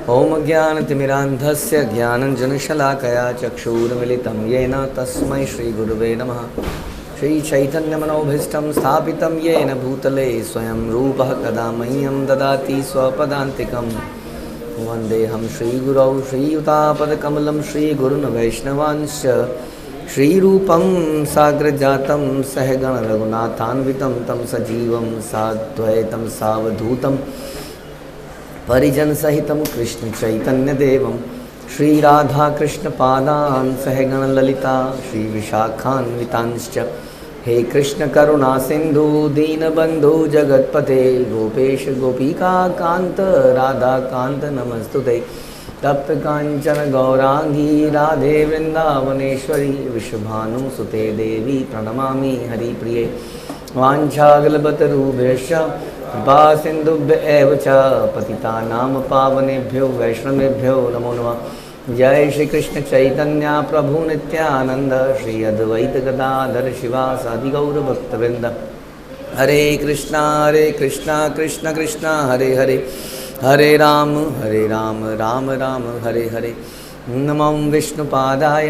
ओम ज्ञानतिमिरान्धस्य ज्ञानञ्जनशलाकया चक्षुरुन्मिलितं येन तस्मै श्रीगुरुवे नमः। श्रीचैतन्यमनोभीष्टं स्थापितं येन भूतले स्वयं रूपः कदा मह्यं ददाति स्वपदान्तिकं। वन्देऽहं श्रीगुरौ श्रीयुतापदकमलं श्रीगुरुन् वैष्णवांश्च श्रीरूपं साग्रजातं सहगण रघुनाथान्वितं तं सजीवं साद्वैतं सावधूतं परिजन सहितं कृष्ण चैतन्य देवं श्रीराधाकृष्णपादान् सहगण ललिता श्रीविशाखान्वितांश्च। हे कृष्ण करुणा सिंधु दीनबंधु जगतपते गोपेश गोपिका कांत राधा कांत नमस्तुते। तप्त कांचन गौरांगी राधे वृंदावनेश्वरी विश्वभानुसुते देवी प्रणमामि हरिप्रिये। वाञ्छागलबतरूपेश्च कृपा सिन्धुभ्य एव च पतितानां पावनेभ्यो वैष्णवेभ्यो नमो नमः। जय श्री कृष्ण चैतन्य प्रभु नित्यानंद श्री अद्वैत गदाधर शिवासादि गौर भक्तवृंद। हरे कृष्णा कृष्ण कृष्णा हरे हरे हरे राम राम राम हरे हरे। नमो विष्णुपादाय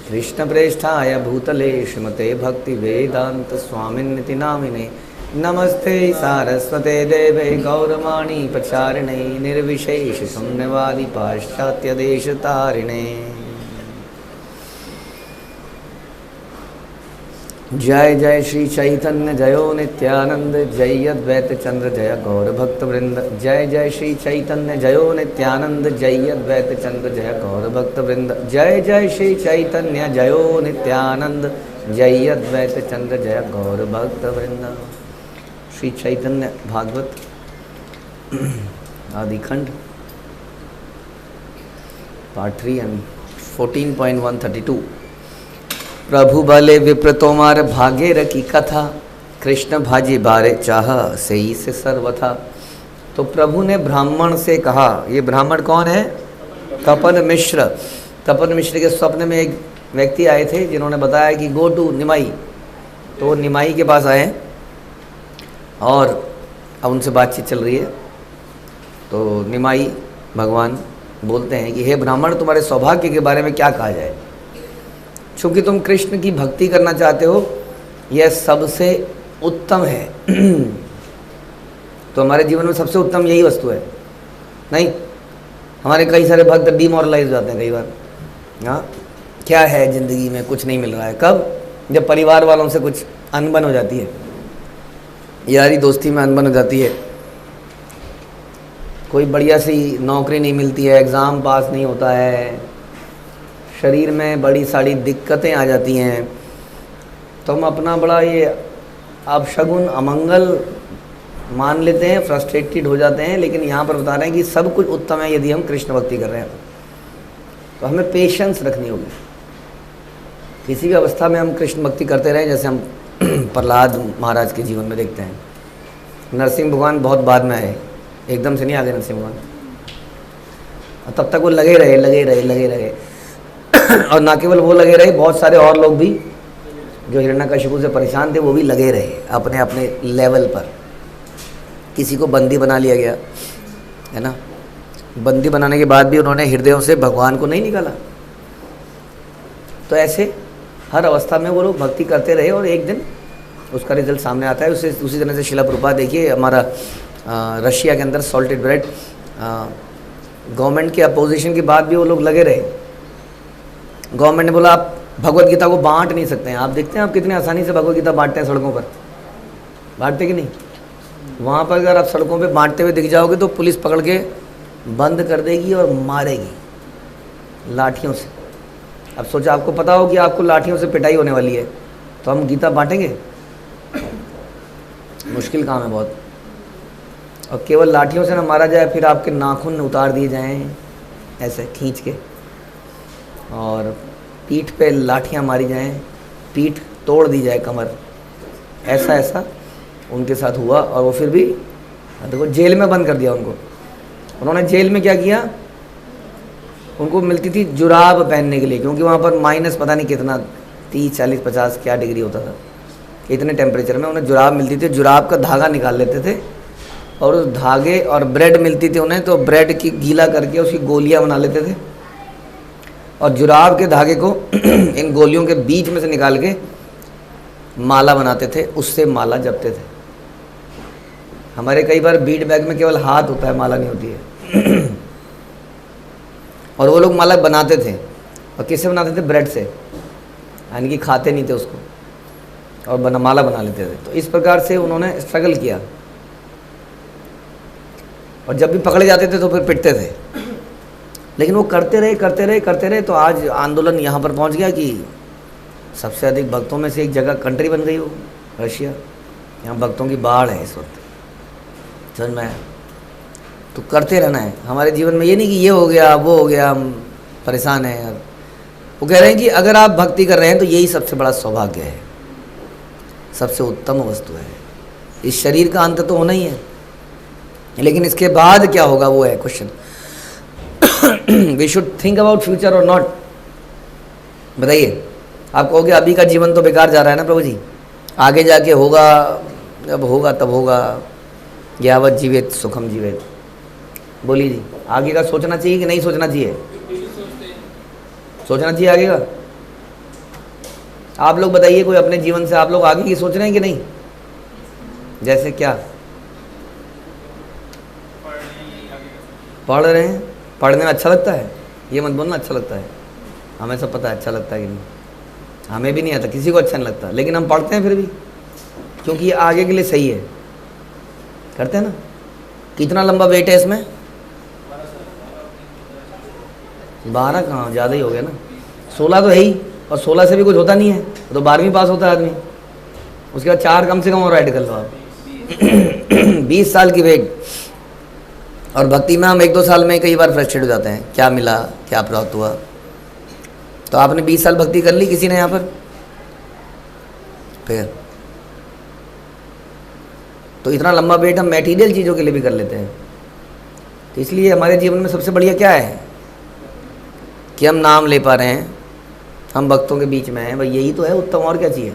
कृष्णप्रेष्ठाय भूतले श्रीमते भक्तिवेदांत स्वामिन्निति नामिने। नमस्ते सारस्वते देवे गौरवाणी प्रचारिणे निर्विशेष शून्यवादी पाश्चात्य देशतारिणे। जय जय श्री चैतन्य जयो नित्यानंद जय अद्वैत चंद्र जय गौर भक्त वृंद। जय जय श्री चैतन्य जयो नित्यानंद जय अद्वैत चंद्र जय गौर भक्त वृंद। जय जय श्री चैतन्य जयो नित्यानंद जय अद्वैत चंद्र जय गौर भक्त वृंद। Shri Chaitanya Bhagavat आदिखंड part 3 and 14.132। प्रभु भले विप्र तोमार भागे रखी कथा कृष्ण भाजी बारे चाह सही से सर्वथा। तो प्रभु ने ब्राह्मण से कहा, ये ब्राह्मण कौन है? तपन मिश्र। तपन मिश्र के स्वप्न में एक व्यक्ति आए थे जिन्होंने बताया कि गो टू निमाई। तो वो निमाई के पास आए और अब उनसे बातचीत चल रही है। तो निमाई भगवान बोलते हैं कि हे ब्राह्मण, तुम्हारे सौभाग्य के बारे में क्या कहा जाए? चूँकि तुम कृष्ण की भक्ति करना चाहते हो, यह सबसे उत्तम है। तो हमारे जीवन में सबसे उत्तम यही वस्तु है। नहीं, हमारे कई सारे भक्त डिमोरलाइज हो जाते हैं कई बार। हाँ, क्या है ज़िंदगी में, कुछ नहीं मिल रहा है। कब? जब परिवार वालों से कुछ अनबन हो जाती है, यारी दोस्ती में अनबन हो जाती है, कोई बढ़िया सी नौकरी नहीं मिलती है, एग्ज़ाम पास नहीं होता है, शरीर में बड़ी सारी दिक्कतें आ जाती हैं, तो हम अपना बड़ा ये अपशगुन अमंगल मान लेते हैं, फ्रस्ट्रेटेड हो जाते हैं। लेकिन यहाँ पर बता रहे हैं कि सब कुछ उत्तम है यदि हम कृष्ण भक्ति कर रहे हैं। तो हमें पेशेंस रखनी होगी। किसी भी अवस्था में हम कृष्ण भक्ति करते रहें, जैसे हम प्रहलाद महाराज के जीवन में देखते हैं। नरसिंह भगवान बहुत बाद में आए, एकदम से नहीं आ गए नरसिंह भगवान। और तब तक वो लगे रहे और ना केवल वो लगे रहे, बहुत सारे और लोग भी जो हिरण्यकशिपु से परेशान थे वो भी लगे रहे अपने अपने लेवल पर। किसी को बंदी बना लिया गया है ना, बंदी बनाने के बाद भी उन्होंने हृदयों से भगवान को नहीं निकाला। तो ऐसे हर अवस्था में वो लोग भक्ति करते रहे और एक दिन उसका रिजल्ट सामने आता है। उसी तरह से शिला प्रभुपाद देखिए, हमारा रशिया के अंदर सॉल्टेड ब्रेड गवर्नमेंट के अपोजिशन के बाद भी वो लोग लगे रहे। गवर्नमेंट ने बोला आप भगवत गीता को बांट नहीं सकते हैं। आप देखते हैं आप कितनी आसानी से भगवत गीता बांटते हैं सड़कों पर, बांटते कि नहीं? वहाँ पर अगर आप सड़कों पे बांटते हुए दिख जाओगे तो पुलिस पकड़ के बंद कर देगी और मारेगी लाठियों से। अब सोचा, आपको पता हो कि आपको लाठियों से पिटाई होने वाली है, तो हम गीता बांटेंगे? मुश्किल काम है बहुत। और केवल लाठियों से ना मारा जाए, फिर आपके नाखून उतार दिए जाएं ऐसे खींच के, और पीठ पे लाठियां मारी जाएं, पीठ तोड़ दी जाए, कमर। ऐसा उनके साथ हुआ। और वो फिर भी देखो जेल में बंद कर दिया उनको। उन्होंने जेल में क्या किया, उनको मिलती थी जुराब पहनने के लिए, क्योंकि वहाँ पर माइनस पता नहीं कितना 30 40 50 क्या डिग्री होता था, इतने टेम्परेचर में उन्हें जुराब मिलती थी। जुराब का धागा निकाल लेते थे और उस धागे और ब्रेड मिलती थी उन्हें, तो ब्रेड की गीला करके उसकी गोलियां बना लेते थे और जुराब के धागे को इन गोलियों के बीच में से निकाल के माला बनाते थे, उससे माला जपते थे। हमारे कई बार बीट बैग में केवल हाथ होता है, माला नहीं होती है। और वो लोग माला बनाते थे, और किससे बनाते थे? ब्रेड से, यानी कि खाते नहीं थे उसको और माला बना लेते थे। तो इस प्रकार से उन्होंने स्ट्रगल किया, और जब भी पकड़े जाते थे तो फिर पिटते थे, लेकिन वो करते रहे करते रहे करते रहे। तो आज आंदोलन यहाँ पर पहुँच गया कि सबसे अधिक भक्तों में से एक जगह कंट्री बन गई वो रशिया। यहाँ भक्तों की बाढ़ है इस वक्त, समझ में आया? तो करते रहना है हमारे जीवन में, ये नहीं कि ये हो गया वो हो गया हम परेशान हैं यार। वो कह रहे हैं कि अगर आप भक्ति कर रहे हैं तो यही सबसे बड़ा सौभाग्य है, सबसे उत्तम वस्तु है। इस शरीर का अंत तो होना ही है, लेकिन इसके बाद क्या होगा वो है question. We should think about future और नॉट। बताइए, आप कहोगे अभी का जीवन तो बेकार जा रहा है ना प्रभु जी, आगे जाके होगा, जब होगा तब होगा, यावत जीवित सुखम जीवित। बोलिए जी, आगे का सोचना चाहिए कि नहीं सोचना चाहिए? सोचना चाहिए आगे का। आप लोग बताइए, कोई अपने जीवन से आप लोग आगे की सोच रहे हैं कि नहीं? जैसे क्या पढ़ रहे हैं? पढ़ने में अच्छा लगता है? ये मत बोलना अच्छा लगता है, हमें सब पता है अच्छा लगता है कि नहीं। हमें भी नहीं आता, किसी को अच्छा नहीं लगता, लेकिन हम पढ़ते हैं फिर भी, क्योंकि ये आगे के लिए सही है। करते हैं ना? कितना लंबा वेट है इसमें? 12 कहाँ, ज़्यादा ही हो गया ना। 16 तो है ही, और 16 से भी कुछ होता नहीं है, तो 12वीं पास होता है आदमी, उसके बाद 4 कम से कम और ऐड कर लो आप। 20 साल की वेट। और भक्ति में हम 1-2 साल में कई बार फ्रस्ट्रेट हो जाते हैं, क्या मिला, क्या प्राप्त हुआ। तो आपने 20 साल भक्ति कर ली किसी ने यहाँ पर? फिर तो इतना लंबा वेट हम मटेरियल चीज़ों के लिए भी कर लेते हैं। तो इसलिए हमारे जीवन में सबसे बढ़िया क्या है कि हम नाम ले पा रहे हैं, हम भक्तों के बीच में हैं, भाई यही तो है उत्तम। और क्या चाहिए?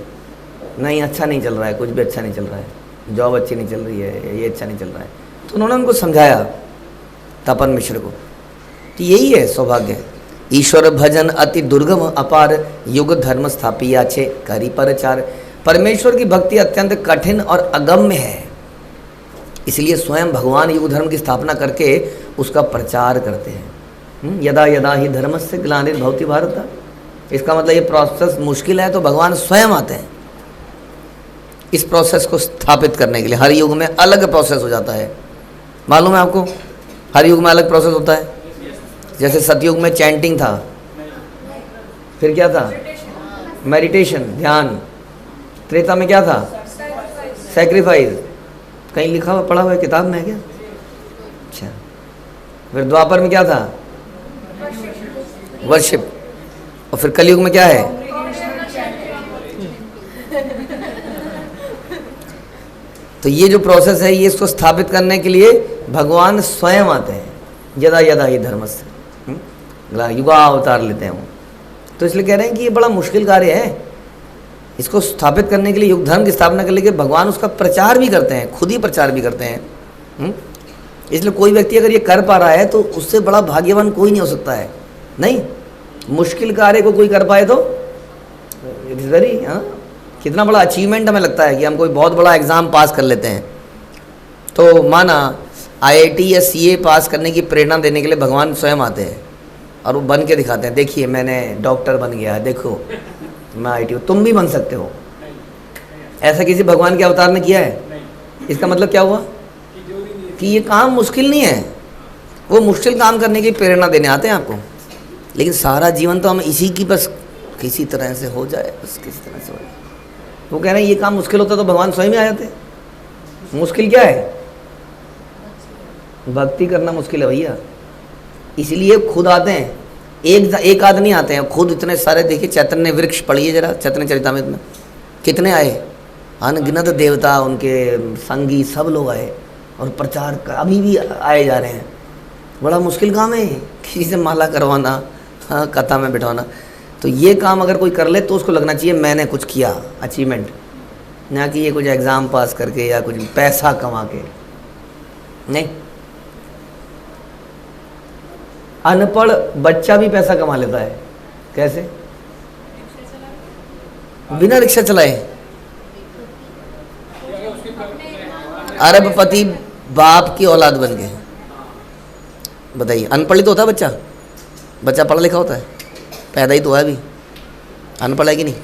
नहीं, अच्छा नहीं चल रहा है, कुछ भी अच्छा नहीं चल रहा है, जॉब अच्छी नहीं चल रही है, ये अच्छा नहीं चल रहा है। तो उन्होंने उनको समझाया, तपन मिश्र को, कि यही है सौभाग्य। ईश्वर भजन अति दुर्गम अपार, युग धर्म स्थापिया छे करी परचार। परमेश्वर की भक्ति अत्यंत कठिन और अगम्य है, इसलिए स्वयं भगवान युग धर्म की स्थापना करके उसका प्रचार करते हैं। यदा यदा ही धर्मस्य ग्लानिर्भवति भारत। इसका मतलब ये प्रोसेस मुश्किल है तो भगवान स्वयं आते हैं इस प्रोसेस को स्थापित करने के लिए। हर युग में अलग प्रोसेस हो जाता है, मालूम है आपको? हर युग में अलग प्रोसेस होता है। जैसे सतयुग में चैंटिंग था, फिर क्या था? मेडिटेशन, ध्यान। त्रेता में क्या था? सैक्रिफाइस। कहीं लिखा हुआ पढ़ा हुआ है, किताब में है क्या? अच्छा। फिर द्वापर में क्या था? वर्शिप। और फिर कलयुग में क्या है? तो ये जो प्रोसेस है, ये इसको स्थापित करने के लिए भगवान स्वयं आते हैं। यदा यदा ही धर्मस्य युगा अवतार लेते हैं वो। तो इसलिए कह रहे हैं कि ये बड़ा मुश्किल कार्य है, इसको स्थापित करने के लिए, युग धर्म की स्थापना करने के लिए भगवान उसका प्रचार भी करते हैं, खुद ही प्रचार भी करते हैं। इसलिए कोई व्यक्ति अगर ये कर पा रहा है तो उससे बड़ा भाग्यवान कोई नहीं हो सकता है। नहीं, मुश्किल कार्य को कोई कर पाए तो इट इज़ वेरी, कितना बड़ा अचीवमेंट हमें लगता है कि हम कोई बहुत बड़ा एग्ज़ाम पास कर लेते हैं। तो माना IIT या CA पास करने की प्रेरणा देने के लिए भगवान स्वयं आते हैं और वो बन के दिखाते हैं, देखिए मैंने डॉक्टर बन गया, देखो मैं IIT, तुम भी बन सकते हो। ऐसा किसी भगवान के अवतार ने किया है? इसका मतलब क्या हुआ कि ये काम मुश्किल नहीं है, वो मुश्किल काम करने की प्रेरणा देने आते हैं आपको। लेकिन सारा जीवन तो हम इसी की बस किसी तरह से हो जाए, बस किसी तरह से हो जाए। वो कह रहे हैं ये काम मुश्किल होता तो भगवान स्वयं ही आ जाते। मुश्किल क्या है? भक्ति करना मुश्किल है भैया, इसलिए खुद आते हैं। एक आदमी आते हैं, खुद इतने सारे। देखिए चैतन्य वृक्ष पढ़िए जरा, चैतन्य चरितामृत में कितने आए, अनगिनत देवता, उनके संगी सब लोग आए और प्रचार अभी भी आए जा रहे हैं। बड़ा मुश्किल काम है किसी से माला करवाना, हाँ, कथा में बिठाना। तो ये काम अगर कोई कर ले तो उसको लगना चाहिए मैंने कुछ किया, अचीवमेंट, ना कि ये कुछ एग्ज़ाम पास करके या कुछ पैसा कमा के। नहीं, अनपढ़ बच्चा भी पैसा कमा लेता है। कैसे? बिना रिक्शा चलाए। अरबपति बाप की औलाद बन गए। बताइए, अनपढ़ ही तो होता है बच्चा। बच्चा पढ़ा लिखा होता है, पैदा ही तो है अभी, अनपढ़ है कि नहीं?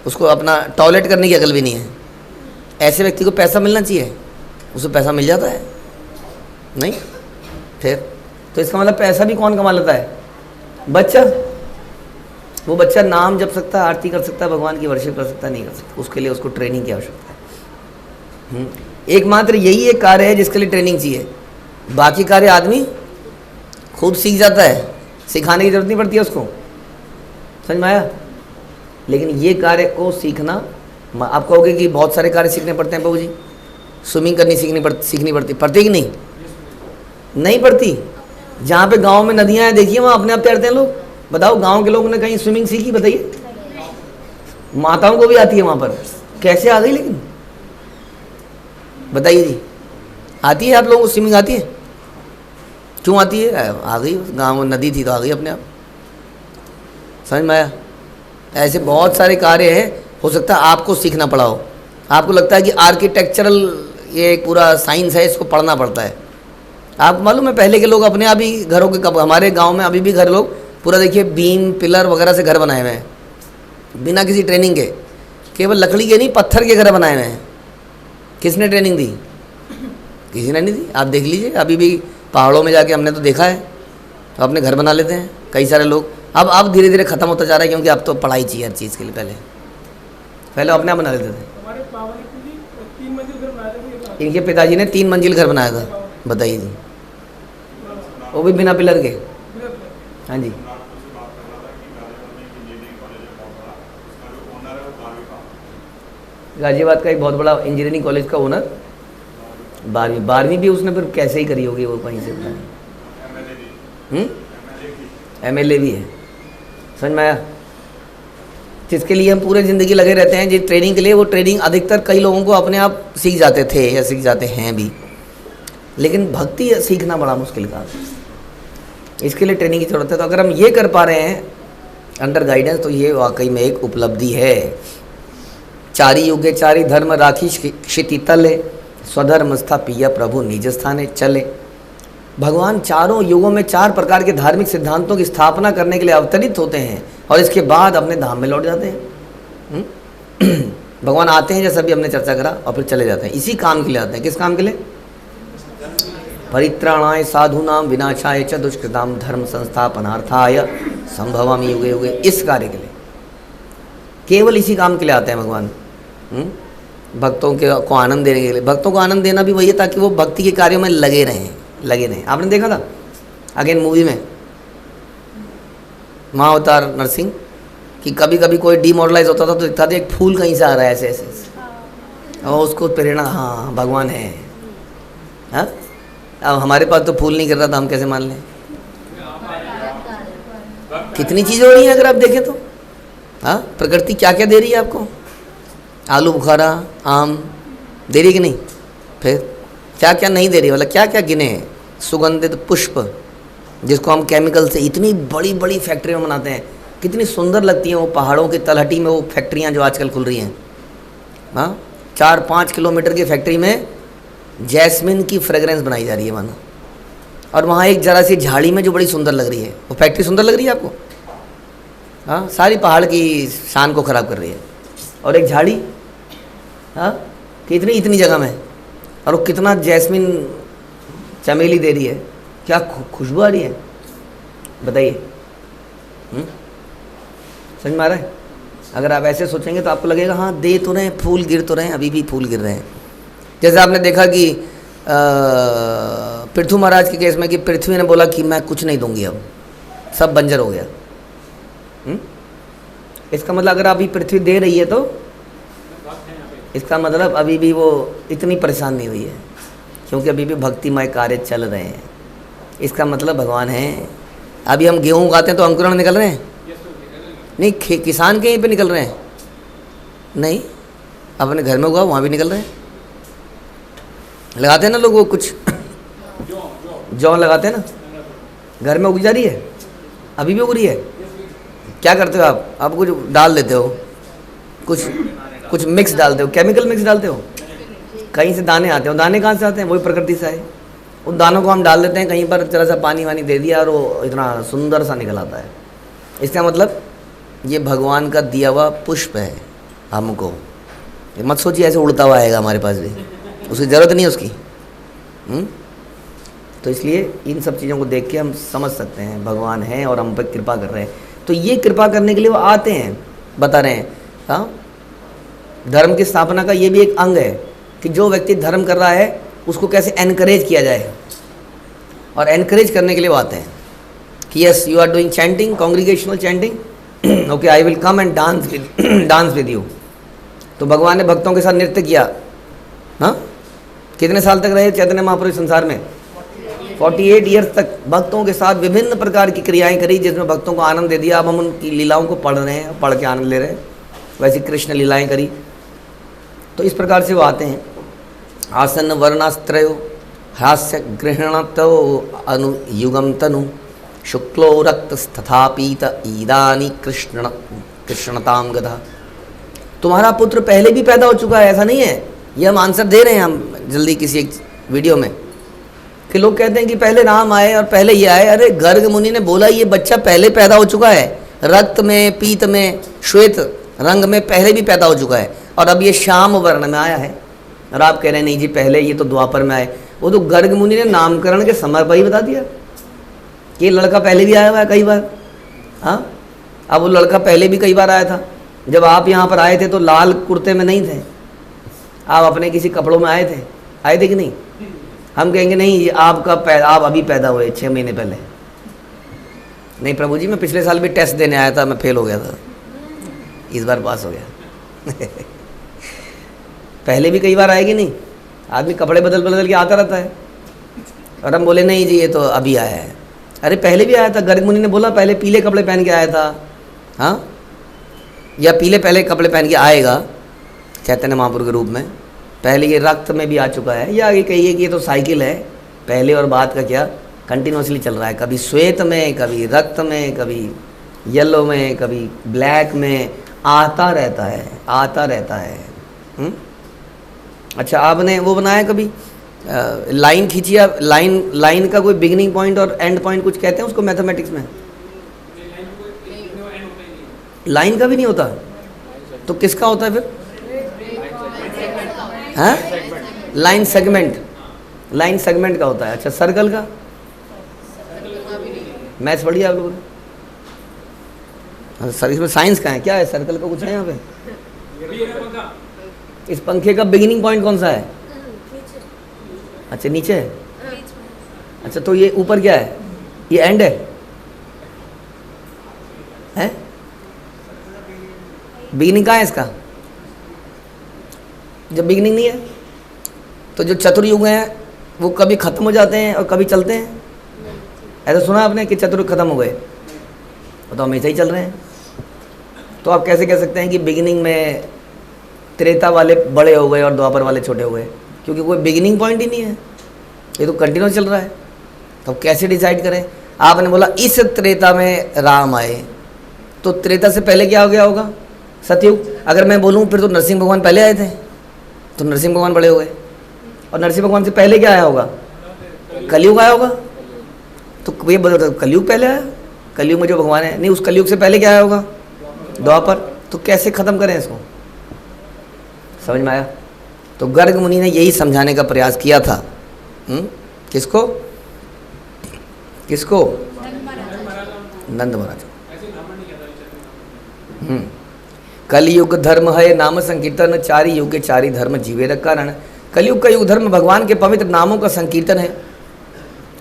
उसको अपना टॉयलेट करने की अकल भी नहीं है। ऐसे व्यक्ति को पैसा मिलना चाहिए, उसे पैसा मिल जाता है नहीं? फिर तो इसका मतलब पैसा भी कौन कमा लेता है? बच्चा। वो बच्चा नाम जप सकता है, आरती कर सकता है, भगवान की वर्शिप कर सकता है, नहीं कर सकता। उसके लिए उसको ट्रेनिंग की आवश्यकता है। एकमात्र यही एक कार्य है जिसके लिए ट्रेनिंग चाहिए। बाकी कार्य आदमी खुद सीख जाता है, सिखाने की जरूरत नहीं पड़ती है उसको। समझ में आया? लेकिन ये कार्य को सीखना, आप कहोगे कि बहुत सारे कार्य सीखने पड़ते हैं बाबू जी। स्विमिंग करनी सीखनी पड़ती कि नहीं? नहीं पड़ती। जहाँ पे गांव में नदियाँ हैं देखिए, वहाँ अपने आप तैरते हैं लोग। बताओ, गांव के लोगों ने कहीं स्विमिंग सीखी? बताइए। माताओं को भी आती है वहाँ पर। कैसे आ गई लेकिन? बताइए जी, आती है आप लोगों को स्विमिंग? आती है? क्यों आती है? आ गई, गाँव में नदी थी तो आ गई अपने आप। समझ में आया? ऐसे बहुत सारे कार्य हैं, हो सकता है आपको सीखना पड़ा हो। आपको लगता है कि आर्किटेक्चरल ये एक पूरा साइंस है, इसको पढ़ना पड़ता है। आपको मालूम है पहले के लोग अपने आप ही घरों के, हमारे गांव में अभी भी घर लोग पूरा देखिए बीम पिलर वगैरह से घर बनाए हुए हैं, बिना किसी ट्रेनिंग के। केवल लकड़ी के नहीं, पत्थर के घर बनाए हुए हैं। किसने ट्रेनिंग दी? किसी ने नहीं दी। आप देख लीजिए, अभी भी पहाड़ों में जाके हमने तो देखा है, तो अपने घर बना लेते हैं कई सारे लोग। अब धीरे धीरे ख़त्म होता जा रहा है, क्योंकि अब तो पढ़ाई चाहिए हर चीज़ के लिए। पहले अपने आप बना लेते थे। इनके पिताजी ने 3 मंजिल घर बनाया था। बताइए जी, वो भी बिना पिलर के। हाँ जी। गाजियाबाद का एक बहुत बड़ा इंजीनियरिंग कॉलेज का ओनर, 12वीं भी उसने फिर कैसे ही करी होगी वो कहीं से। MLA भी है। समझ में आया? जिसके लिए हम पूरे ज़िंदगी लगे रहते हैं जिस ट्रेनिंग के लिए, वो ट्रेनिंग अधिकतर कई लोगों को अपने आप सीख जाते थे या सीख जाते हैं भी। लेकिन भक्ति सीखना बड़ा मुश्किल काम है, इसके लिए ट्रेनिंग की ज़रूरत है। तो अगर हम ये कर पा रहे हैं अंडर गाइडेंस, तो ये वाकई में एक उपलब्धि है। चारी युगे चारी धर्म राखी क्षिति तले, स्वधर्म स्थापिय प्रभु निज स्थाने चले। भगवान चारों युगों में 4 प्रकार के धार्मिक सिद्धांतों की स्थापना करने के लिए अवतरित होते हैं और इसके बाद अपने धाम में लौट जाते हैं। भगवान आते हैं, जैसा भी हमने चर्चा करा, और फिर चले जाते हैं। इसी काम के लिए आते हैं। किस काम के लिए? परित्राणाय साधूनाम विनाशाय च दुष्कृताम धर्म संस्थापनार्थाय संभवामि युगे युगे। इस कार्य के लिए, केवल इसी काम के लिए आते हैं भगवान। भक्तों को आनंद देने के लिए। भक्तों को आनंद देना भी वही है ताकि वो भक्ति के कार्यों में लगे रहें। आपने देखा था अगेन मूवी में महाअवतार नरसिंह कि कभी कभी कोई डीमोरलाइज होता था तो दिखता था एक फूल कहीं से आ रहा है ऐसे, और उसको प्रेरणा, हाँ भगवान है। हाँ, अब हमारे पास तो फूल नहीं कर रहा था, हम कैसे मान लें? कितनी चीज़ें हो रही हैं अगर आप देखें तो। हाँ, प्रकृति क्या क्या दे रही है आपको? आलू बुखारा, आम दे रही कि नहीं? फिर क्या क्या नहीं दे रही, मतलब क्या क्या गिने? सुगंधित पुष्प, जिसको हम केमिकल से इतनी बड़ी बड़ी फैक्ट्रियाँ बनाते हैं, कितनी सुंदर लगती हैं वो पहाड़ों की तलहटी में वो फैक्ट्रियाँ जो आजकल खुल रही हैं। हाँ, 4-5 किलोमीटर की फैक्ट्री में जैस्मिन की फ्रेगरेंस बनाई जा रही है मानो, और वहाँ एक जरा सी झाड़ी में जो बड़ी सुंदर लग रही है, वो फैक्ट्री सुंदर लग रही है आपको? हाँ, सारी पहाड़ की शान को ख़राब कर रही है। और एक झाड़ी, हाँ, कितनी इतनी जगह में, और वो कितना जैस्मिन चमेली दे रही है, क्या खुशबू आ रही है। बताइए, समझ में आ रहा है? अगर आप ऐसे सोचेंगे तो आपको लगेगा हाँ दे तो रहे हैं, फूल गिर तो रहे हैं, अभी भी फूल गिर रहे हैं। जैसे आपने देखा कि पृथ्वी महाराज के केस में कि पृथ्वी ने बोला कि मैं कुछ नहीं दूंगी, अब सब बंजर हो गया। इसका मतलब अगर अभी पृथ्वी दे रही है तो इसका मतलब अभी भी वो इतनी परेशान नहीं हुई है, क्योंकि अभी भी भक्तिमय कार्य चल रहे हैं। इसका मतलब भगवान है। अभी हम गेहूँ उगाते हैं तो अंकुरण निकल रहे हैं? नहीं, किसान के यहीं पे निकल रहे हैं? नहीं, अपने घर में उगाओ वहाँ भी निकल रहे हैं। लगाते हैं ना लोग वो कुछ जौ लगाते हैं ना, घर में उग जा रही है, अभी भी उग रही है। क्या करते हो आप कुछ डाल देते हो, कुछ मिक्स डालते हो, केमिकल मिक्स डालते हो, कहीं से दाने आते हो। दाने कहाँ से आते हैं? वही प्रकृति से आए। उन दानों को हम डाल देते हैं कहीं पर, जरा सा पानी वानी दे दिया और वो इतना सुंदर सा निकल आता है। इसका मतलब ये भगवान का दिया हुआ पुष्प है हमको। ये मत सोचिए ऐसे उड़ता हुआ आएगा हमारे पास भी, उसकी ज़रूरत नहीं है उसकी। तो इसलिए इन सब चीज़ों को देख के हम समझ सकते हैं भगवान है और हम पर कृपा कर रहे हैं। तो ये कृपा करने के लिए वो आते हैं, बता रहे हैं। हाँ, धर्म की स्थापना का ये भी एक अंग है कि जो व्यक्ति धर्म कर रहा है उसको कैसे एनकरेज किया जाए, और एनकरेज करने के लिए वो आते हैं कि yes you are doing chanting, congregational chanting, okay I will come and dance with you. तो भगवान ने भक्तों के साथ नृत्य किया। हाँ, कितने साल तक रहे चैतन्य महाप्रभु संसार में? 48 ईयर्स तक भक्तों के साथ विभिन्न प्रकार की क्रियाएं करी, जिसमें भक्तों को आनंद दे दिया। अब हम उनकी लीलाओं को पढ़ रहे हैं, पढ़ के आनंद ले रहे हैं। वैसी कृष्ण लीलाएं करी। तो इस प्रकार से वो आते हैं। आसन वर्णास्त्रयो हास्य गृहणतो अनुयुगम तनु शुक्लो रक्तस्तथा पीत ईदानी कृष्णताम गधा। तुम्हारा पुत्र पहले भी पैदा हो चुका है, ऐसा नहीं है। ये हम आंसर दे रहे हैं हम जल्दी किसी एक वीडियो में, कि लोग कहते हैं कि पहले राम आए और पहले ये आए। अरे गर्ग मुनि ने बोला ये बच्चा पहले पैदा हो चुका है, रक्त में, पीत में, श्वेत रंग में पहले भी पैदा हो चुका है, और अब ये श्याम वर्ण में आया है। और आप कह रहे हैं नहीं जी पहले ये तो द्वापर में आए। वो तो गर्ग मुनि ने नामकरण के समय पर ही बता दिया कि ये लड़का पहले भी आया हुआ है कई बार। हाँ, अब वो लड़का पहले भी कई बार आया था। जब आप यहाँ पर आए थे तो लाल कुर्ते में नहीं थे, आप अपने किसी कपड़ों में आए थे कि नहीं? हम कहेंगे नहीं ये आप अभी पैदा हुए 6 महीने पहले। नहीं प्रभु जी, मैं पिछले साल भी टेस्ट देने आया था, मैं फेल हो गया था, इस बार पास हो गया। पहले भी कई बार आएगी नहीं, आदमी कपड़े बदल बदल के आता रहता है। और हम बोले नहीं जी ये तो अभी आया है। अरे पहले भी आया था, गर्ग मुनि ने बोला पहले पीले कपड़े पहन के आया था। हाँ, या पीले पहले कपड़े पहन के आएगा चैतन्य महाप्रभु के रूप में। पहले ये रक्त में भी आ चुका है, या आगे कहिए कि ये तो साइकिल है, पहले और बाद का क्या कंटिन्यूसली चल रहा है। कभी श्वेत में, कभी रक्त में, कभी येलो में, कभी ब्लैक में, आता रहता है। अच्छा, आपने वो बनाया कभी लाइन खींची? लाइन का कोई बिगिनिंग पॉइंट और एंड पॉइंट कुछ कहते हैं उसको मैथमेटिक्स में? लाइन का भी नहीं होता, तो किसका होता है फिर? हाँ, लाइन सेगमेंट का होता है। अच्छा, सर्कल का? मैथ्स पढ़िए आप लोगों ने? सर इसमें साइंस का है क्या? है सर्कल का कुछ है यहाँ पे? इस पंखे का बिगिनिंग पॉइंट कौन सा है? अच्छा, नीचे है। अच्छा, तो ये ऊपर क्या है? ये एंड है? बिगिनिंग कहाँ है इसका? जब बिगिनिंग नहीं है तो जो चतुर्युग हैं वो कभी खत्म हो जाते हैं और कभी चलते हैं। ऐसा सुना आपने कि चतुर्युग खत्म हो गए? वो तो हमेशा ही चल रहे हैं। तो आप कैसे कह सकते हैं कि बिगिनिंग में त्रेता वाले बड़े हो गए और द्वापर वाले छोटे हो गए? क्योंकि कोई बिगिनिंग पॉइंट ही नहीं है, ये तो कंटिन्यूस चल रहा है। तो कैसे डिसाइड करें? आपने बोला इस त्रेता में राम आए, तो त्रेता से पहले क्या हो गया होगा? सतयुग। अगर मैं बोलूँ फिर तो नरसिंह भगवान पहले आए थे, तो नरसिंह भगवान बड़े हो गए। और नरसिंह भगवान से पहले क्या आया होगा? कलयुग आया होगा। तो ये बता, कलयुग पहले आया? कलयुग में जो भगवान है, नहीं उस कलयुग से पहले क्या आया होगा? द्वापर। तो कैसे खत्म करें इसको? समझ में आया? तो गर्ग मुनि ने यही समझाने का प्रयास किया था। किसको? नंद महाराज। कलयुग धर्म है नाम संकीर्तन, चारि युग के चारि धर्म जीवेर कारण। कलयुग का युग धर्म भगवान के पवित्र नामों का संकीर्तन है।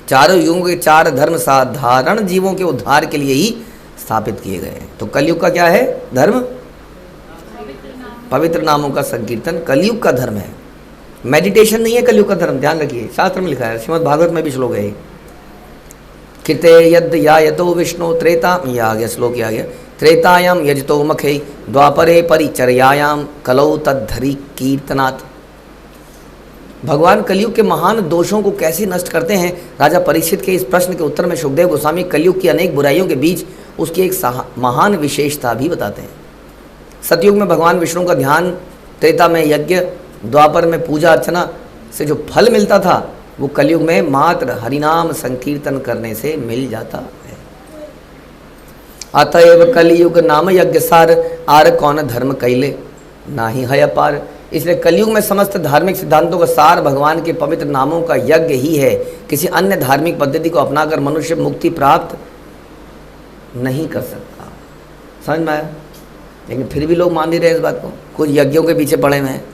चारों युगों के 4 धर्म साधारण जीवों के उद्धार के लिए ही स्थापित किए गए हैं। तो कलयुग का क्या है धर्म? पवित्र नामों का संकीर्तन कलयुग का धर्म है। मेडिटेशन नहीं है कलयुग का धर्म, ध्यान रखिए। शास्त्र में लिखा है, श्रीमद् भागवत में भी श्लोक है। कृते यद या यतो विष्णु त्रेता, ये आ गया श्लोक, आ गया त्रेतायाम यजतो मखे द्वापरे परिचर्यायाम कलौ तद्धरि कीर्तनात्। भगवान कलयुग के महान दोषों को कैसे नष्ट करते हैं? राजा परीक्षित के इस प्रश्न के उत्तर में सुखदेव गोस्वामी कलयुग की अनेक बुराइयों के बीच उसकी एक महान विशेषता भी बताते हैं। सतयुग में भगवान विष्णु का ध्यान, त्रेता में यज्ञ, द्वापर में पूजा अर्चना से जो फल मिलता था वो कलयुग में मात्र हरिनाम संकीर्तन करने से मिल जाता है। अतएव कलयुग नाम यज्ञ सार, आर कौन धर्म कैले नाही है अपार। इसलिए कलयुग में समस्त धार्मिक सिद्धांतों का सार भगवान के पवित्र नामों का यज्ञ ही है। किसी अन्य धार्मिक पद्धति को अपनाकर मनुष्य मुक्ति प्राप्त नहीं कर सकता। समझ में आया? लेकिन फिर भी लोग मान नहीं रहे इस बात को। कुछ यज्ञों के पीछे पड़े हुए हैं,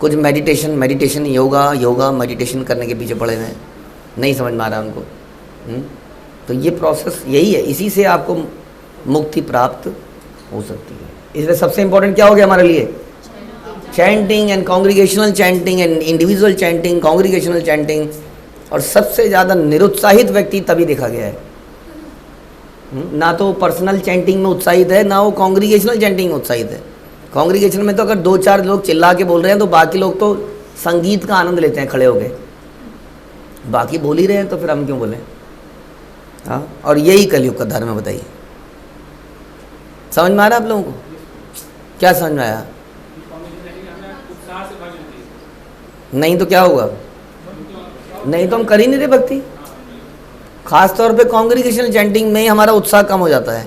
कुछ मेडिटेशन योगा मेडिटेशन करने के पीछे पड़े हुए हैं। नहीं समझ में आ रहा उनको। तो ये प्रोसेस यही है, इसी से आपको मुक्ति प्राप्त हो सकती है। इसलिए सबसे इंपॉर्टेंट क्या हो गया हमारे लिए? Chanting and congregational chanting and individual chanting, congregational chanting. और सबसे ज़्यादा निरुत्साहित व्यक्ति तभी देखा गया है। ना तो पर्सनल चैंटिंग में उत्साहित है, ना वो कॉन्ग्रीगेशनल चैंटिंग में उत्साहित है। कॉन्ग्रीगेशन में तो अगर 2-4 लोग चिल्ला के बोल रहे हैं तो बाकी लोग तो संगीत का आनंद लेते हैं खड़े होके। बाकी बोल ही रहे हैं तो फिर हम क्यों बोलें? हाँ, और यही कलयुग का धर्म है। बताइए, समझ में आ रहा है आप लोगों को? क्या समझ में आया? नहीं तो क्या होगा? नहीं तो हम कर ही नहीं रहे भक्ति। खास तौर पे कॉन्ग्रीगेशनल चैंटिंग में ही हमारा उत्साह कम हो जाता है,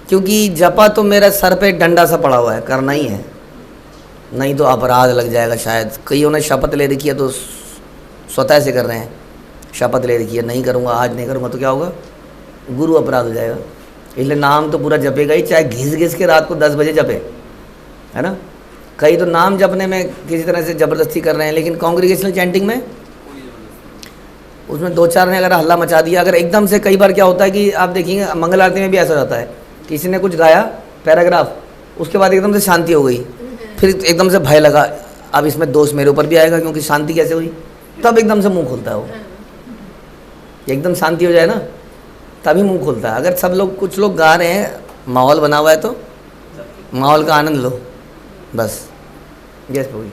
क्योंकि जपा तो मेरा सर पे डंडा सा पड़ा हुआ है, करना ही है, नहीं तो अपराध लग जाएगा। शायद कईयों ने शपथ ले रखी है तो स्वतः से कर रहे हैं। शपथ ले रखी है, नहीं करूँगा, आज नहीं करूँगा, तो क्या होगा? गुरु अपराध हो जाएगा। इसलिए नाम तो पूरा जपेगा ही, चाहे घिस घिस के रात को 10 बजे जपे, है ना। कई तो नाम जपने में किसी तरह से ज़बरदस्ती कर रहे हैं, लेकिन कॉन्ग्रीगेशनल चैंटिंग में उसमें 2-4 ने अगर हल्ला मचा दिया, अगर एकदम से, कई बार क्या होता है कि आप देखेंगे मंगल आरती में भी ऐसा होता है, किसी ने कुछ गाया पैराग्राफ, उसके बाद एकदम से शांति हो गई, फिर एकदम से भय लगा अब इसमें दोष मेरे ऊपर भी आएगा, क्योंकि शांति कैसे हुई? तब एकदम से मुंह खुलता है वो। एकदम शांति हो जाए ना तभी मुंह खुलता है। अगर सब लोग, कुछ लोग गा रहे हैं, माहौल बना हुआ है तो माहौल का आनंद लो बस। यस प्रभु।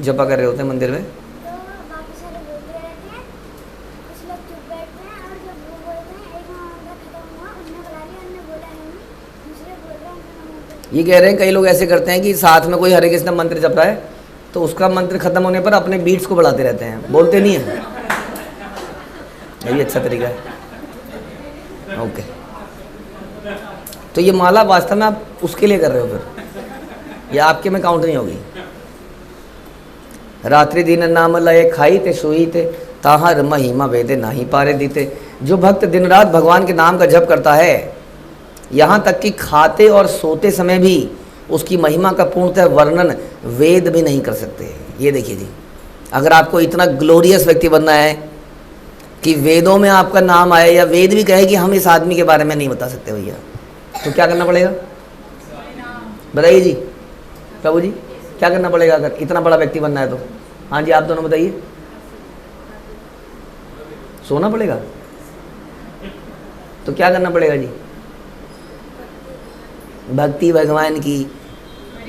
जपा कर रहे होते हैं मंदिर में, ये कह रहे हैं कई लोग ऐसे करते हैं कि साथ में कोई हरे कृष्ण मंत्र जप रहा है तो उसका मंत्र खत्म होने पर अपने बीट्स को बढ़ाते रहते हैं, बोलते नहीं है। ये भी अच्छा तरीका है। ओके, तो ये माला वास्तव में आप उसके लिए कर रहे हो, फिर ये आपके में काउंट नहीं होगी। रात्रि दिन नाम लय खाई ते सोई ते, ताहर महिमा वेदे नाही पारे दीते। जो भक्त दिन रात भगवान के नाम का जप करता है, यहाँ तक कि खाते और सोते समय भी उसकी महिमा का पूर्णतः वर्णन वेद भी नहीं कर सकते। ये देखिए जी, अगर आपको इतना ग्लोरियस व्यक्ति बनना है कि वेदों में आपका नाम आए, या वेद भी कहे कि हम इस आदमी के बारे में नहीं बता सकते भैया, तो क्या करना पड़ेगा? बताइए जी, प्रभु जी क्या करना पड़ेगा अगर इतना बड़ा व्यक्ति बनना है तो? हाँ जी, आप दोनों बताइए। सोना पड़ेगा? तो क्या करना पड़ेगा जी? भक्ति भगवान की।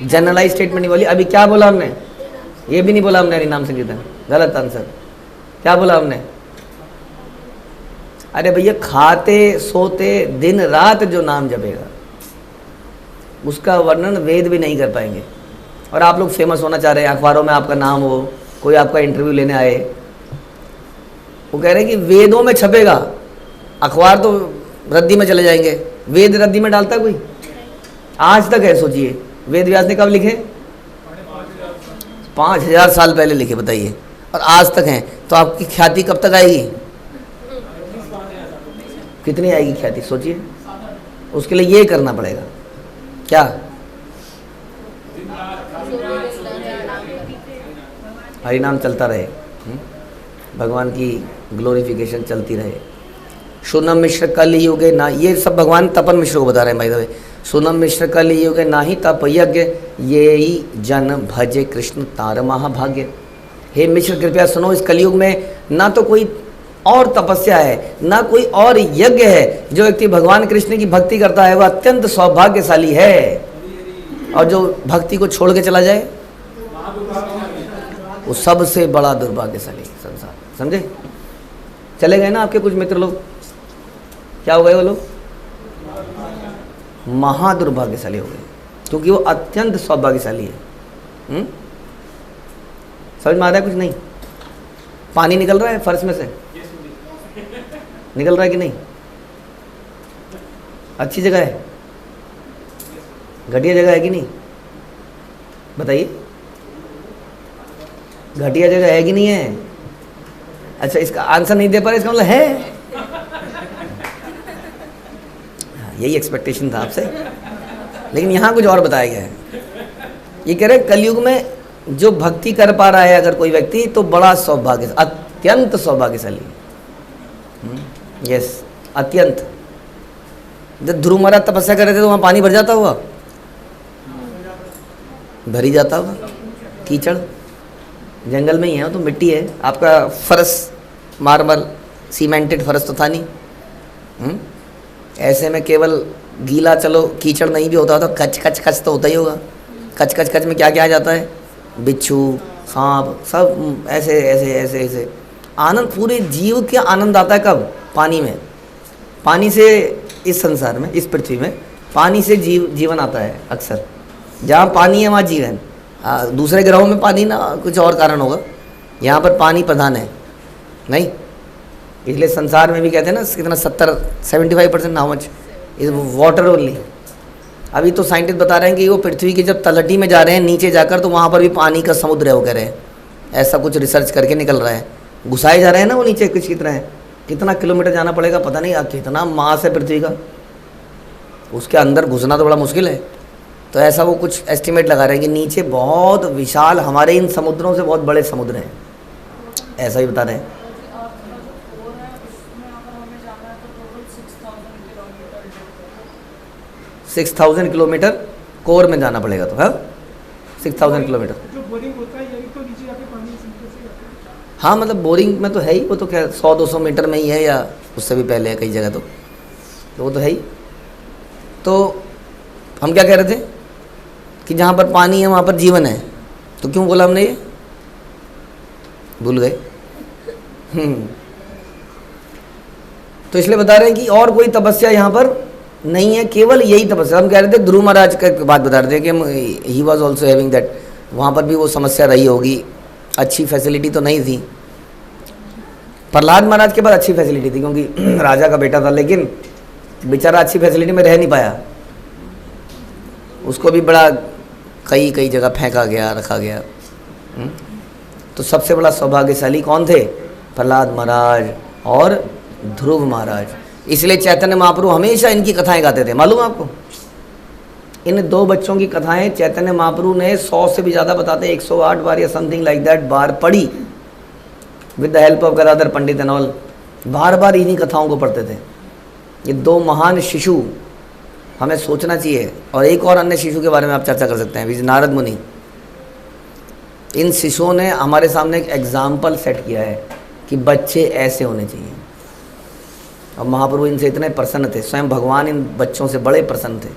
जनरलाइज स्टेटमेंट नहीं बोली। अभी क्या बोला हमने? ये भी नहीं बोला हमने हरिनाम संकीर्तन, गलत आंसर। क्या बोला हमने? अरे भैया, खाते सोते दिन रात जो नाम जपेगा उसका वर्णन वेद भी नहीं कर पाएंगे। और आप लोग फेमस होना चाह रहे हैं, अखबारों में आपका नाम हो, कोई आपका इंटरव्यू लेने आए, वो कह रहे हैं कि वेदों में छपेगा। अखबार तो रद्दी में चले जाएंगे, वेद रद्दी में डालता कोई? आज तक है। सोचिए, वेद व्यास ने कब लिखे? 5000 साल पहले लिखे, बताइए, और आज तक हैं। तो आपकी ख्याति कब तक आएगी? कितनी आएगी ख्याति? सोचिए। उसके लिए ये करना पड़ेगा, क्या? हरिनाम चलता रहे, भगवान की ग्लोरिफिकेशन चलती रहे। सोनम मिश्र कल युगे ना, ये सब भगवान तपन मिश्र को बता रहे हैं भाई दवे। सोनम मिश्र कल युगे नाही तप यज्ञ, ये ही जन भजे कृष्ण तार महाभाग्य। हे मिश्र कृपया सुनो, इस कलयुग में ना तो कोई और तपस्या है, ना कोई और यज्ञ है। जो व्यक्ति भगवान कृष्ण की भक्ति करता है वह अत्यंत सौभाग्यशाली है। और जो भक्ति को छोड़ के चला जाए वो सबसे बड़ा दुर्भाग्यशाली संसार। समझे? चले गए ना आपके कुछ मित्र लोग, क्या हो गए वो लोग? महादुर्भाग्यशाली हो गए, क्योंकि वो अत्यंत सौभाग्यशाली है। समझ में आ रहा है कुछ नहीं? पानी निकल रहा है फर्श में से, निकल रहा है कि नहीं? अच्छी जगह है, घटिया जगह है कि नहीं? बताइए, घटिया जगह है कि नहीं है? अच्छा, इसका आंसर नहीं दे पा रहे, इसका मतलब है। यही एक्सपेक्टेशन था आपसे, लेकिन यहाँ कुछ और बताया गया है। ये कह रहे कलयुग में जो भक्ति कर पा रहा है अगर कोई व्यक्ति, तो बड़ा सौभाग्य, अत्यंत सौभाग्यशाली। यस, अत्यंत। जब ध्रुव महाराज तपस्या कर रहे थे तो वहाँ पानी भर जाता हुआ, भर ही जाता होगा। कीचड़, जंगल में ही है तो मिट्टी है, आपका फर्श मार्बल सीमेंटेड फर्श तो था नहीं। ऐसे में केवल गीला, चलो कीचड़ नहीं भी होता तो कच कच कच तो होता ही होगा। कच कच कच में क्या क्या आ जाता है? बिच्छू, सांप, सब ऐसे ऐसे ऐसे ऐसे। आनंद, पूरे जीव के आनंद आता है कब? पानी में। पानी से इस संसार में, इस पृथ्वी में पानी से जीवन आता है। अक्सर जहाँ पानी है वहाँ जीवन। दूसरे ग्रहों में पानी ना, कुछ और कारण होगा, यहाँ पर पानी प्रधान है नहीं, इसलिए संसार में भी कहते हैं ना कितना 75% how much is water only. अभी तो साइंटिस्ट बता रहे हैं कि वो पृथ्वी की जब तलहटी में जा रहे हैं नीचे जाकर, तो वहाँ पर भी पानी का समुद्र है, वो कह रहे हैं। ऐसा कुछ रिसर्च करके निकल रहा है, घुसाए जा रहे हैं ना वो नीचे कुछ कितना है, कितना किलोमीटर जाना पड़ेगा पता नहीं, कितना मास है पृथ्वी का, उसके अंदर घुसना तो बड़ा मुश्किल है। तो ऐसा वो कुछ एस्टिमेट लगा रहे हैं कि नीचे बहुत विशाल, हमारे इन समुद्रों से बहुत बड़े समुद्र हैं, ऐसा ही बता रहे हैं। 6000 किलोमीटर कोर में जाना पड़ेगा, तो हाँ 6000 किलोमीटर। जो बोरिंग होता है यही तो नीचे जाके पानी सिंपल से आता है। हाँ, मतलब बोरिंग में तो है ही, वो तो खैर 100-200 मीटर में ही है, या उससे भी पहले है कई जगह, तो वो तो है ही। तो हम क्या कह रहे थे कि जहाँ पर पानी है वहाँ पर जीवन है, तो क्यों बोला हमने ये? भूल गए। तो इसलिए बता रहे हैं कि और कोई तपस्या यहाँ पर नहीं है, केवल यही तपस्या। हम कह रहे थे ध्रुव महाराज का बात बता रहे थे कि he was also having that, वहाँ पर भी वो समस्या रही होगी, अच्छी फैसिलिटी तो नहीं थी। प्रहलाद महाराज के पास अच्छी फैसिलिटी थी क्योंकि राजा का बेटा था, लेकिन बेचारा अच्छी फैसिलिटी में रह नहीं पाया, उसको भी बड़ा कई कई जगह फेंका गया, रखा गया। तो सबसे बड़ा सौभाग्यशाली कौन थे? प्रहलाद महाराज और ध्रुव महाराज। इसलिए चैतन्य महाप्रभु हमेशा इनकी कथाएं गाते थे। मालूम आपको, इन दो बच्चों की कथाएं चैतन्य महाप्रभु ने 100 से भी ज़्यादा, बताते 108 बार या समथिंग लाइक दैट बार पढ़ी, with the help of Gadadhar Pandit and all. बार बार इन्हीं कथाओं को पढ़ते थे। ये दो महान शिशु, हमें सोचना चाहिए। और एक और अन्य शिशु के बारे में आप चर्चा कर सकते हैं, नारद मुनि। इन शिशुओं ने हमारे सामने एक एग्जाम्पल सेट किया है कि बच्चे ऐसे होने चाहिए। और महाप्रभु इनसे इतने प्रसन्न थे, स्वयं भगवान इन बच्चों से बड़े प्रसन्न थे,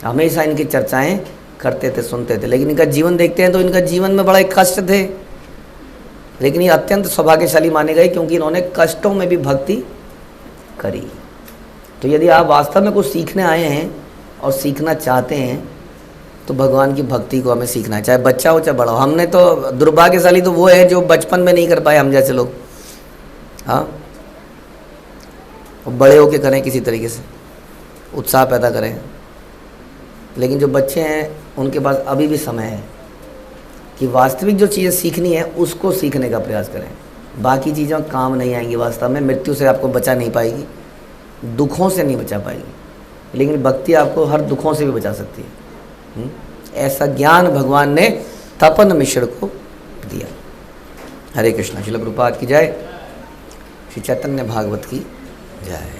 हमेशा इनकी चर्चाएं करते थे, सुनते थे। लेकिन इनका जीवन देखते हैं तो इनका जीवन में बड़े कष्ट थे, लेकिन ये अत्यंत सौभाग्यशाली माने गए क्योंकि इन्होंने कष्टों में भी भक्ति करी। तो यदि आप वास्तव में कुछ सीखने आए हैं और सीखना चाहते हैं तो भगवान की भक्ति को हमें सीखना है, चाहे बच्चा हो चाहे बड़ा हो। हमने तो दुर्भाग्यशाली तो वो है जो बचपन में नहीं कर पाए, हम जैसे लोग। हाँ, बड़े होके करें, किसी तरीके से उत्साह पैदा करें। लेकिन जो बच्चे हैं उनके पास अभी भी समय है कि वास्तविक जो चीज़ें सीखनी है उसको सीखने का प्रयास करें। बाकी चीज़ें काम नहीं आएंगी, वास्तव में मृत्यु से आपको बचा नहीं पाएगी, दुखों से नहीं बचा पाएगी, लेकिन भक्ति आपको हर दुखों से भी बचा सकती है। ऐसा ज्ञान भगवान ने तपन मिश्र को दिया। हरे कृष्णा। श्रील प्रभुपाद की जय, श्री चैतन्य भागवत की जय।